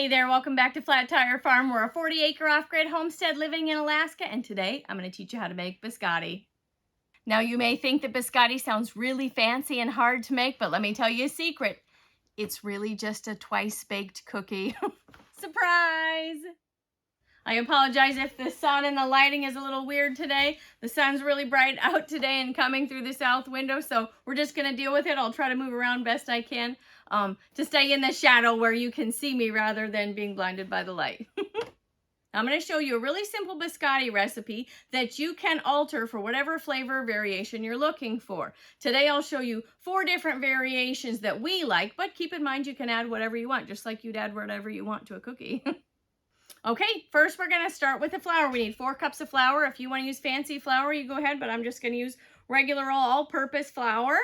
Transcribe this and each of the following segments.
Hey there, welcome back to Flat Tire Farm. We're a 40-acre off-grid homestead living in Alaska, and today I'm going to teach you how to make biscotti. Now you may think that biscotti sounds really fancy and hard to make, but let me tell you a secret. It's really just a twice-baked cookie. Surprise! I apologize if the sun and the lighting is a little weird today. The sun's really bright out today and coming through the south window, so we're just going to deal with it. I'll try to move around best I can to stay in the shadow where you can see me rather than being blinded by the light. I'm going to show you a really simple biscotti recipe that you can alter for whatever flavor variation you're looking for. Today I'll show you 4 different variations that we like, but keep in mind you can add whatever you want, just like you'd add whatever you want to a cookie. Okay, first we're going to start with the flour. We need 4 cups of flour. If you want to use fancy flour, you go ahead, but I'm just going to use regular all-purpose flour.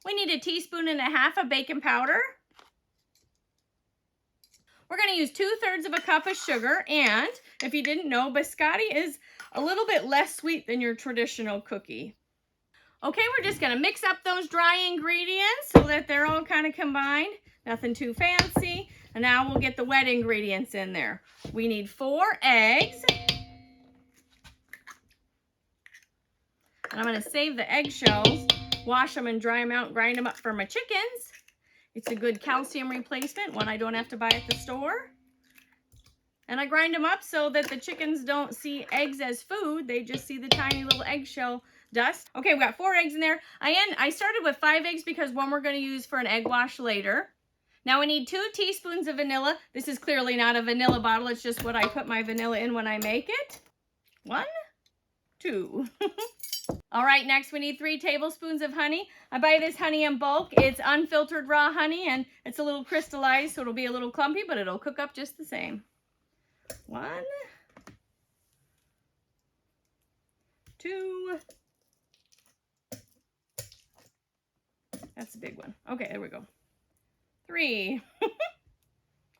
We need 1.5 teaspoons of baking powder. We're going to use 2/3 cup of sugar, and if you didn't know, biscotti is a little bit less sweet than your traditional cookie. Okay, we're just going to mix up those dry ingredients so that they're all kind of combined. Nothing too fancy. And now we'll get the wet ingredients in there. We need 4 eggs. And I'm going to save the eggshells, wash them and dry them out, and grind them up for my chickens. It's a good calcium replacement, one I don't have to buy at the store. And I grind them up so that the chickens don't see eggs as food. They just see the tiny little eggshell dust. Okay, we've got 4 eggs in there. I started with 5 eggs because one we're going to use for an egg wash later. Now we need 2 teaspoons of vanilla. This is clearly not a vanilla bottle. It's just what I put my vanilla in when I make it. 1, 2. All right, next we need 3 tablespoons of honey. I buy this honey in bulk. It's unfiltered raw honey, and it's a little crystallized, so it'll be a little clumpy, but it'll cook up just the same. 1, 2. That's a big one. Okay, there we go. 3.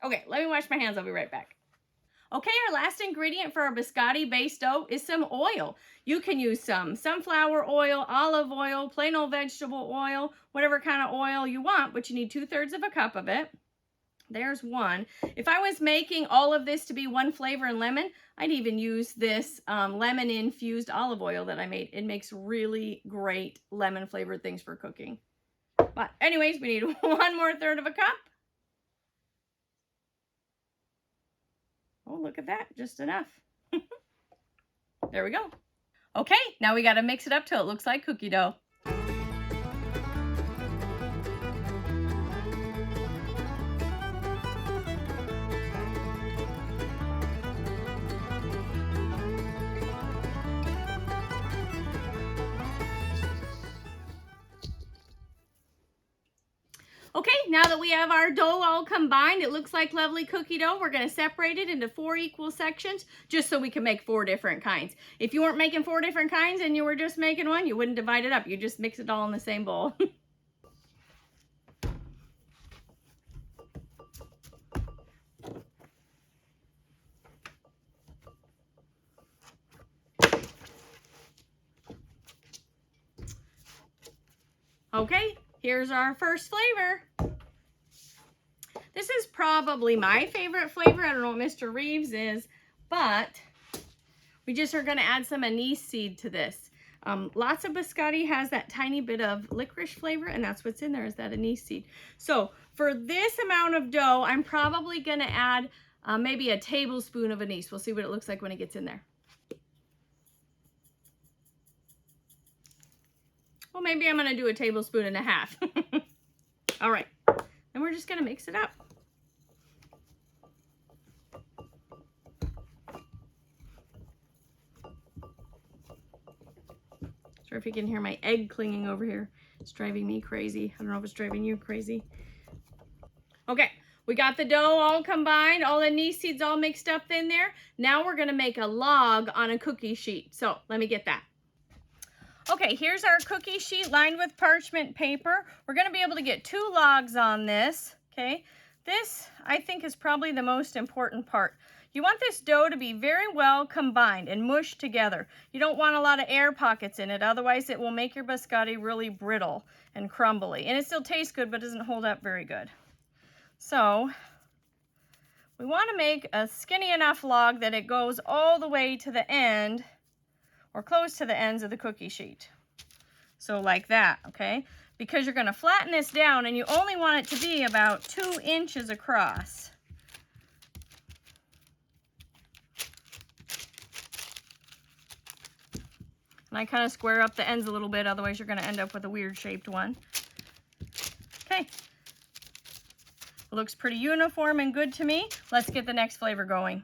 Okay, let me wash my hands. I'll be right back. Okay, our last ingredient for our biscotti base dough is some oil. You can use some sunflower oil, olive oil, plain old vegetable oil, whatever kind of oil you want, but you need 2/3 cup of it. There's 1. If I was making all of this to be one flavor and lemon, I'd even use this lemon infused olive oil that I made. It makes really great lemon flavored things for cooking. But anyways, we need 1 more third of a cup. Oh, look at that, just enough. There we go. Okay, now we got to mix it up till it looks like cookie dough. Okay, now that we have our dough all combined, it looks like lovely cookie dough. We're going to separate it into 4 equal sections just so we can make 4 different kinds. If you weren't making 4 different kinds and you were just making one, you wouldn't divide it up. You just mix it all in the same bowl. Okay, here's our first flavor. This is probably my favorite flavor. I don't know what Mr. Reeves is, but we just are going to add some anise seed to this. Lots of biscotti has that tiny bit of licorice flavor, and that's what's in there is that anise seed. So for this amount of dough, I'm probably going to add maybe a tablespoon of anise. We'll see what it looks like when it gets in there. Well, maybe I'm going to do 1.5 tablespoons. All right, then we're just going to mix it up. Sorry if you can hear my egg clinging over here. It's driving me crazy. I don't know if it's driving you crazy. Okay, we got the dough all combined, all the anise seeds all mixed up in there. Now we're going to make a log on a cookie sheet. So let me get that. Okay, here's our cookie sheet lined with parchment paper. We're going to be able to get 2 logs on this, okay? This, I think, is probably the most important part. You want this dough to be very well combined and mushed together. You don't want a lot of air pockets in it, otherwise it will make your biscotti really brittle and crumbly. And it still tastes good, but doesn't hold up very good. So we want to make a skinny enough log that it goes all the way to the end or close to the ends of the cookie sheet. So like that, okay? Because you're going to flatten this down and you only want it to be about 2 inches across. And I kind of square up the ends a little bit, otherwise you're going to end up with a weird shaped one. Okay. It looks pretty uniform and good to me. Let's get the next flavor going.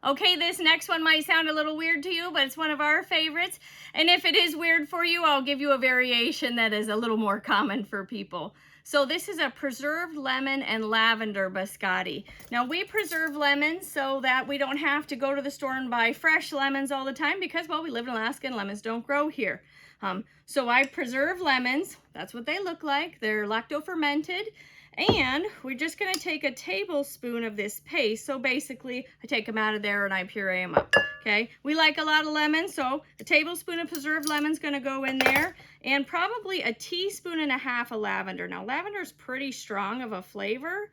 Okay, this next one might sound a little weird to you, but it's one of our favorites. And if it is weird for you, I'll give you a variation that is a little more common for people. So this is a preserved lemon and lavender biscotti. Now we preserve lemons so that we don't have to go to the store and buy fresh lemons all the time because, well, we live in Alaska and lemons don't grow here. So I preserve lemons. That's what they look like. They're lacto-fermented. And we're just going to take a tablespoon of this paste. So basically, I take them out of there and I puree them up. Okay, we like a lot of lemons, so a tablespoon of preserved lemon is going to go in there, and probably a teaspoon and a half of lavender. Now, lavender is pretty strong of a flavor,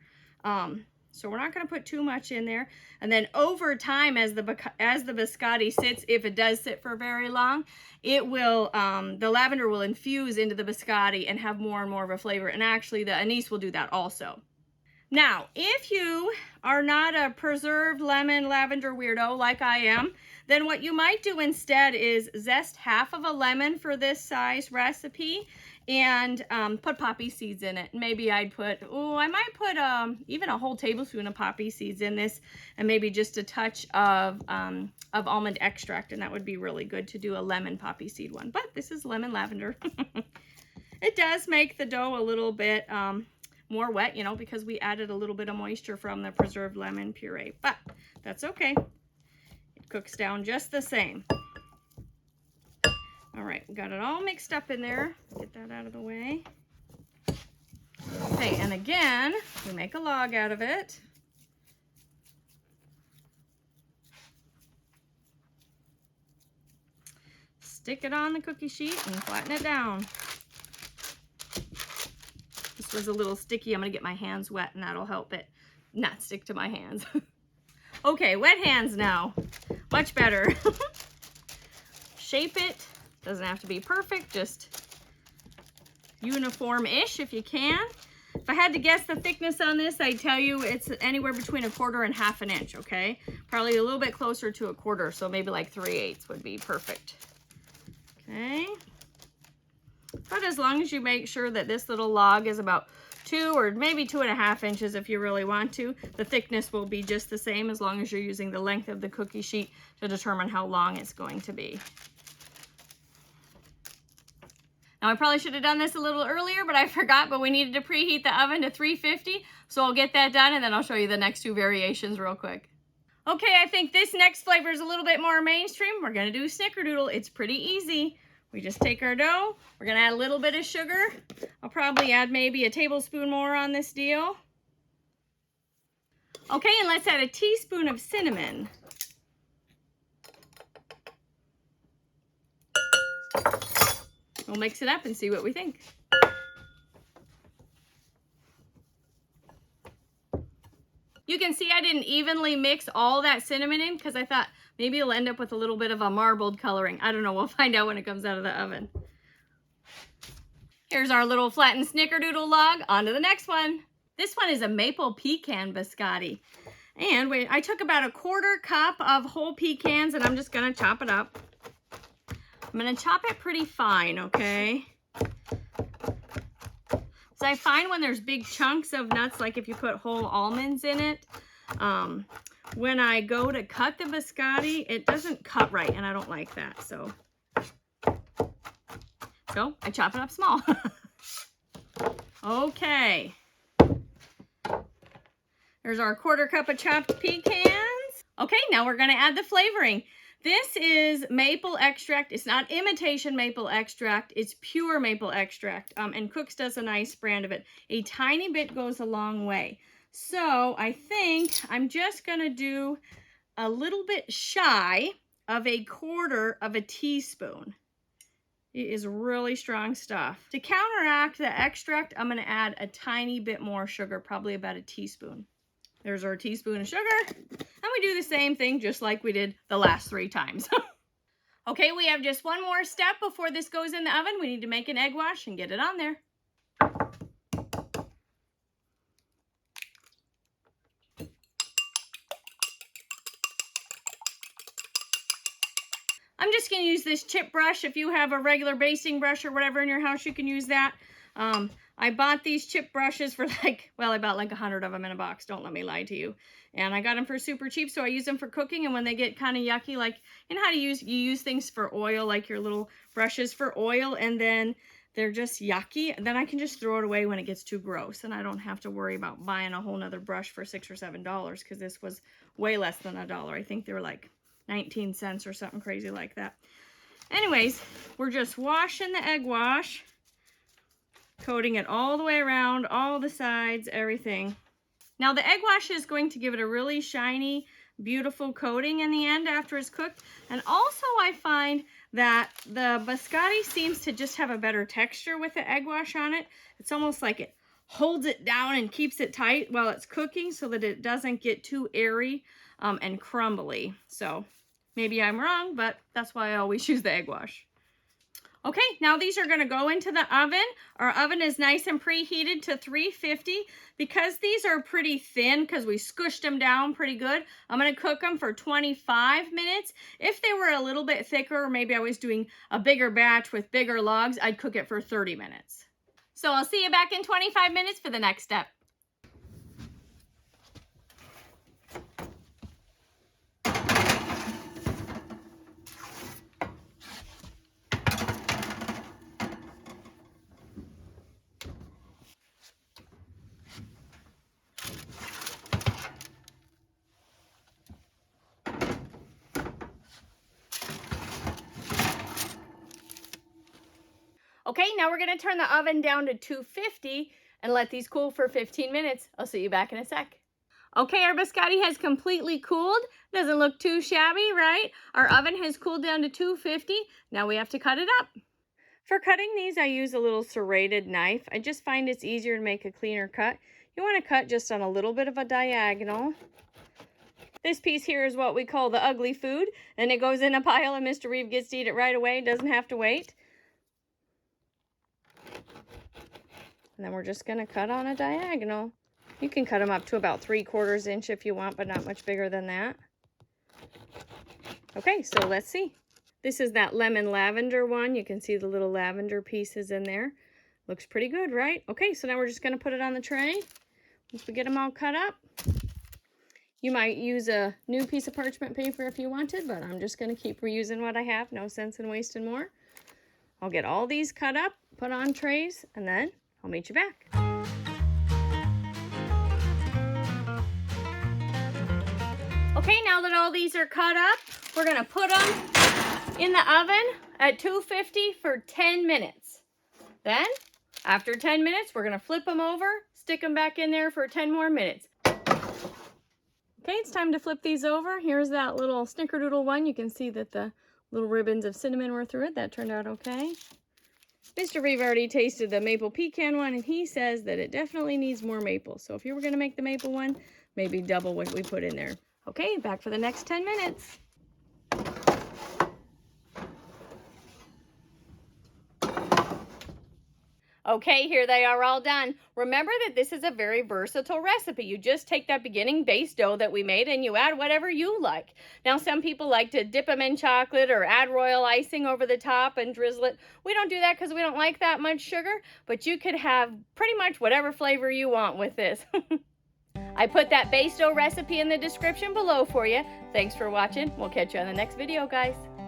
so we're not going to put too much in there. And then over time, as the biscotti sits, if it does sit for very long, it will the lavender will infuse into the biscotti and have more and more of a flavor. And actually, the anise will do that also. Now, if you are not a preserved lemon lavender weirdo like I am, then what you might do instead is zest half of a lemon for this size recipe and put poppy seeds in it. Maybe I'd put, I might put even a whole tablespoon of poppy seeds in this, and maybe just a touch of almond extract, and that would be really good to do a lemon poppy seed one. But this is lemon lavender. It does make the dough a little bit more wet, you know, because we added a little bit of moisture from the preserved lemon puree, but that's okay. It cooks down just the same. All right, we got it all mixed up in there. Get that out of the way. Okay, and again, we make a log out of it. Stick it on the cookie sheet and flatten it down. This was a little sticky. I'm gonna get my hands wet and that'll help it not stick to my hands. Okay, wet hands now. Much better. Shape it. Doesn't have to be perfect, just uniform-ish if you can. If I had to guess the thickness on this, I'd tell you it's anywhere between 1/4 and 1/2 inch, okay? Probably a little bit closer to 1/4, so maybe like 3/8 would be perfect. Okay. But as long as you make sure that this little log is about 2 or maybe 2.5 inches if you really want to, the thickness will be just the same as long as you're using the length of the cookie sheet to determine how long it's going to be. Now, I probably should have done this a little earlier, but I forgot, but we needed to preheat the oven to 350, so I'll get that done, and then I'll show you the next 2 variations real quick. Okay, I think this next flavor is a little bit more mainstream. We're gonna do Snickerdoodle. It's pretty easy. We just take our dough. We're gonna add a little bit of sugar. I'll probably add maybe a tablespoon more on this deal. Okay, and let's add a teaspoon of cinnamon. We'll mix it up and see what we think. You can see I didn't evenly mix all that cinnamon in because I thought maybe it'll end up with a little bit of a marbled coloring. I don't know, we'll find out when it comes out of the oven. Here's our little flattened Snickerdoodle log. On to the next one. This one is a maple pecan biscotti. And I took about 1/4 cup of whole pecans and I'm just gonna chop it up. I'm gonna chop it pretty fine, okay? So I find when there's big chunks of nuts, like if you put whole almonds in it, when I go to cut the biscotti, it doesn't cut right, and I don't like that, so I chop it up small. Okay. There's our 1/4 cup of chopped pecans. Okay, now we're gonna add the flavoring. This is maple extract. It's not imitation maple extract. It's pure maple extract. And Cook's does a nice brand of it. A tiny bit goes a long way. So I think I'm just going to do a little bit shy of 1/4 of a teaspoon. It is really strong stuff. To counteract the extract, I'm going to add a tiny bit more sugar, probably about a teaspoon. There's our teaspoon of sugar. And we do the same thing just like we did the last 3 times. Okay, we have just one more step before this goes in the oven. We need to make an egg wash and get it on there. I'm just going to use this chip brush. If you have a regular basting brush or whatever in your house, you can use that. I bought these chip brushes for I bought like 100 of them in a box. Don't let me lie to you. And I got them for super cheap, so I use them for cooking. And when they get kind of yucky, like, you know how you use things for oil, like your little brushes for oil, and then they're just yucky, then I can just throw it away when it gets too gross. And I don't have to worry about buying a whole nother brush for $6 or $7, because this was way less than $1. I think they were like 19 cents or something crazy like that. Anyways, we're just washing the egg wash, coating it all the way around, all the sides, everything. Now the egg wash is going to give it a really shiny, beautiful coating in the end after it's cooked. And also I find that the biscotti seems to just have a better texture with the egg wash on it. It's almost like it holds it down and keeps it tight while it's cooking so that it doesn't get too airy and crumbly. So maybe I'm wrong, but that's why I always use the egg wash. Okay, now these are going to go into the oven. Our oven is nice and preheated to 350. Because these are pretty thin, because we squished them down pretty good, I'm going to cook them for 25 minutes. If they were a little bit thicker, or maybe I was doing a bigger batch with bigger logs, I'd cook it for 30 minutes. So I'll see you back in 25 minutes for the next step. Okay, now we're going to turn the oven down to 250 and let these cool for 15 minutes. I'll see you back in a sec. Okay, our biscotti has completely cooled. Doesn't look too shabby, right? Our oven has cooled down to 250. Now we have to cut it up. For cutting these, I use a little serrated knife. I just find it's easier to make a cleaner cut. You want to cut just on a little bit of a diagonal. This piece here is what we call the ugly food, and it goes in a pile and Mr. Reeve gets to eat it right away. Doesn't have to wait. And then we're just going to cut on a diagonal. You can cut them up to about 3/4 inch if you want, but not much bigger than that. Okay, so let's see. This is that lemon lavender one. You can see the little lavender pieces in there. Looks pretty good, right? Okay, so now we're just going to put it on the tray. Once we get them all cut up. You might use a new piece of parchment paper if you wanted, but I'm just going to keep reusing what I have. No sense in wasting more. I'll get all these cut up, put on trays, and then I'll meet you back. Okay, now that all these are cut up, we're going to put them in the oven at 250 for 10 minutes. Then, after 10 minutes, we're going to flip them over, stick them back in there for 10 more minutes. Okay, it's time to flip these over. Here's that little Snickerdoodle one. You can see that the little ribbons of cinnamon were through it. That turned out okay. Mr. Reeve already tasted the maple pecan one, and he says that it definitely needs more maple. So if you were going to make the maple one, maybe double what we put in there. Okay, back for the next 10 minutes. Okay, here they are all done. Remember that this is a very versatile recipe. You just take that beginning base dough that we made and you add whatever you like. Now, some people like to dip them in chocolate or add royal icing over the top and drizzle it. We don't do that because we don't like that much sugar, but you could have pretty much whatever flavor you want with this. I put that base dough recipe in the description below for you. Thanks for watching. We'll catch you on the next video, guys.